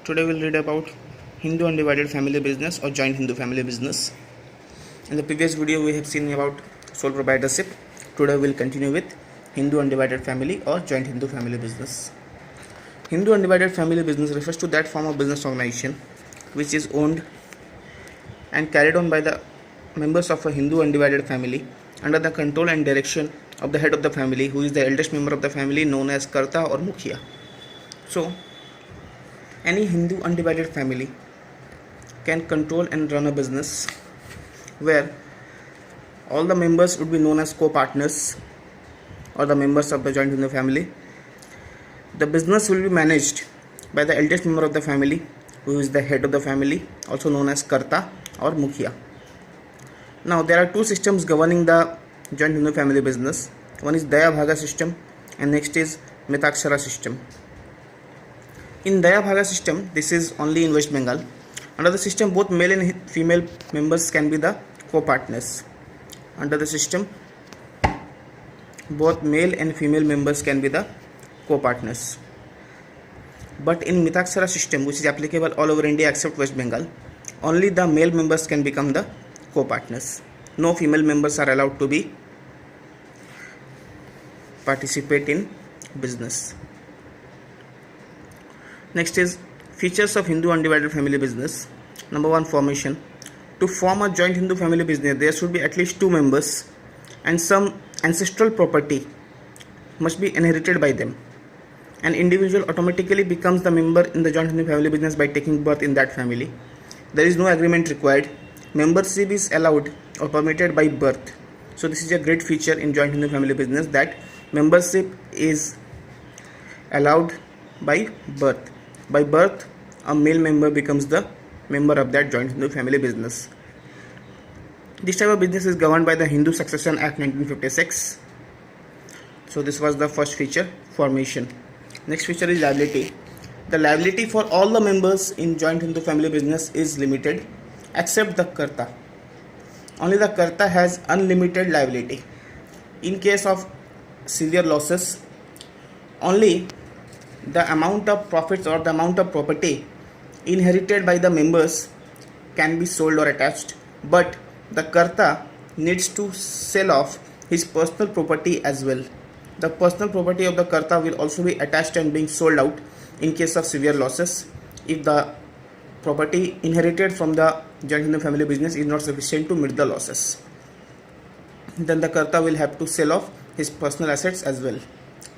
Today we'll read about Hindu undivided family business or joint Hindu family business. In the previous video we have seen about sole proprietorship. Today we'll continue with Hindu undivided family or joint Hindu family business. Hindu undivided family business refers to that form of business organization which is owned and carried on by the members of a Hindu undivided family under the control and direction of the head of the family, who is the eldest member of the family, known as Karta or Mukhiya. So any Hindu undivided family can control and run a business where all the members would be known as co-partners or the members of the joint Hindu family. The business will be managed by the eldest member of the family, who is the head of the family, also known as Karta or Mukhiya. Now there are two systems governing the joint Hindu family business. One is Daya Bhaga system and next is Mitakshara system. In Daya Bhaga system, this is only in West Bengal. Under the system, both male and female members can be the co-partners. Under the system, both male and female members can be the co-partners. But in Mitakshara system, which is applicable all over India except West Bengal, only the male members can become the co-partners. No female members are allowed to participate in business. Next is features of Hindu undivided family business. Number 1, formation. To form a joint Hindu family business, there should be at least 2 members and some ancestral property must be inherited by them. An individual automatically becomes the member in the joint Hindu family business by taking birth in that family. There is no agreement required. Membership is allowed or permitted by birth. So this is a great feature in joint Hindu family business, that membership is allowed by birth. By birth, a male member becomes the member of that joint Hindu family business. This type of business is governed by the Hindu Succession Act 1956. So this was the first feature, formation. Next feature is liability. The liability for all the members in joint Hindu family business is limited except the Karta. Only the Karta has unlimited liability. In case of severe losses, only the amount of profits or the amount of property inherited by the members can be sold or attached, but the Karta needs to sell off his personal property as well. The personal property of the Karta will also be attached and being sold out in case of severe losses. If the property inherited from the joint Hindu family business is not sufficient to meet the losses, then the Karta will have to sell off his personal assets as well.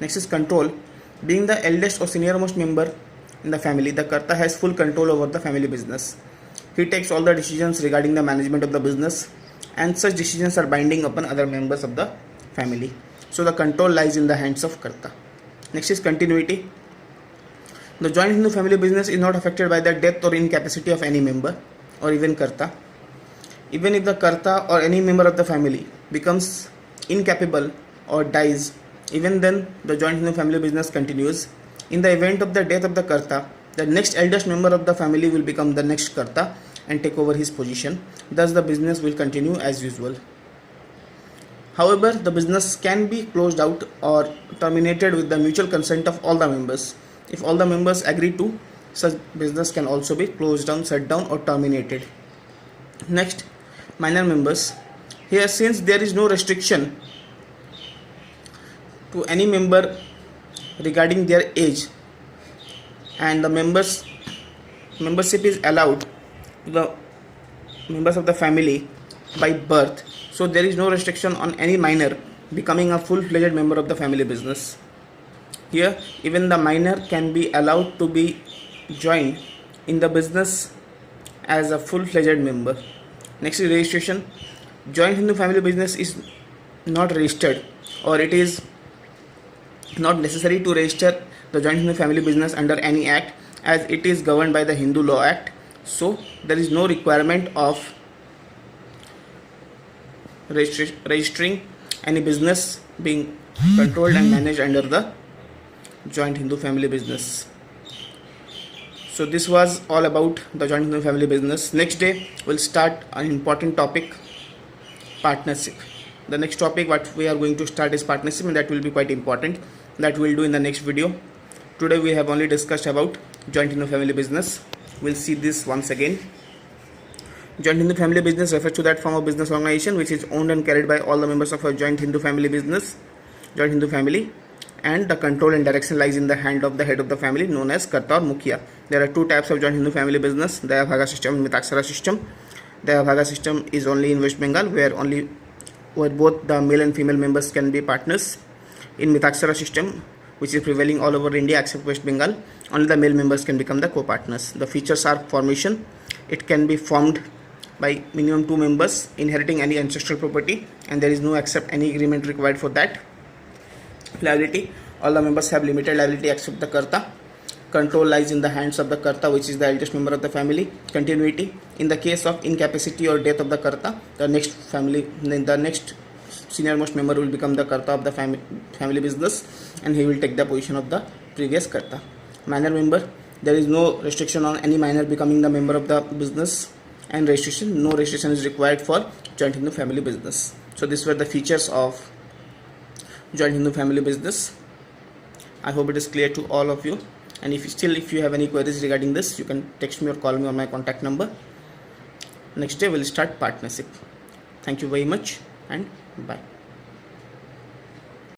Next is control. Being the eldest or senior-most member in the family, the Karta has full control over the family business. He takes all the decisions regarding the management of the business, and such decisions are binding upon other members of the family. So the control lies in the hands of Karta. Next is continuity. The joint Hindu family business is not affected by the death or incapacity of any member or even Karta. Even if the Karta or any member of the family becomes incapable or dies, even then the joint Hindu family business continues. In the event of the death of the Karta, the next eldest member of the family will become the next Karta and take over his position. Thus the business will continue as usual. However, the business can be closed out or terminated with the mutual consent of all the members. If all the members agree to, such business can also be closed down, shut down or terminated. Next, minor members. Here, since there is no restriction to any member regarding their age and the membership is allowed to the members of the family by birth, so there is no restriction on any minor becoming a full-fledged member of the family business. Here, even the minor can be allowed to be joined in the business as a full-fledged member. Next is registration. Joint Hindu family business is not registered, or it is not necessary to register the joint Hindu family business under any act, as it is governed by the Hindu Law Act. So there is no requirement of registering any business being controlled and managed under the joint Hindu family business. So this was all about the joint Hindu family business. Next day we'll start an important topic, partnership. The next topic what we are going to start is partnership, and that will be quite important. That we'll do in the next video. Today we have only discussed about joint Hindu family business. We'll see this once again. Joint Hindu family business refers to that form of business organization which is owned and carried by all the members of a joint Hindu family business, joint Hindu family, and the control and direction lies in the hand of the head of the family known as Karta or Mukhiya. There are two types of joint Hindu family business, Daya Bhaga system and Mitaksara system. Daya Bhaga system is only in West Bengal where both the male and female members can be partners. In Mitaksara system, which is prevailing all over India except West Bengal, only the male members can become the co-partners. The features are formation. It can be formed by minimum 2 members inheriting any ancestral property, and there is no except any agreement required for that. Liability, all the members have limited liability except the Karta. Control lies in the hands of the Karta, which is the eldest member of the family. Continuity, in the case of incapacity or death of the Karta, the next senior most member will become the Karta of the family business, and he will take the position of the previous Karta. Minor member, there is no restriction on any minor becoming the member of the business, and no registration is required for joint Hindu family business. So these were the features of joint Hindu family business. I hope it is clear to all of you, and if you have any queries regarding this, you can text me or call me on my contact number. Next day we'll start partnership. Thank you very much and bye.